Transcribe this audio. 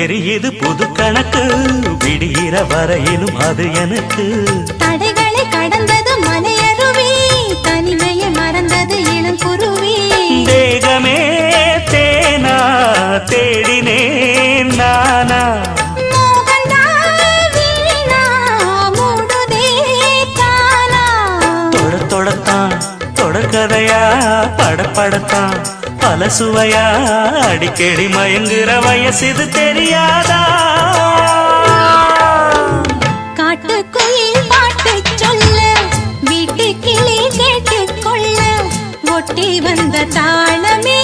தெரியுது புது கணக்கு விடுகிற வரையிலும் அது எனக்கு தடைகளை கடந்தது மலையருவி தனிமையை மறந்தது இளங்குருவி தேகமே தேனா தேடினேன் நானா தொடத்தான் தொடர்கதையா படப்படத்தான் பல சுவையா அடிக்கடி மயங்குற வயசு தெரியாதா காட்டுக்குயில் பாட்டு சொல்ல வீட்டு கிளி கேட்டுக்கொள்ள ஒட்டி வந்த தாளமே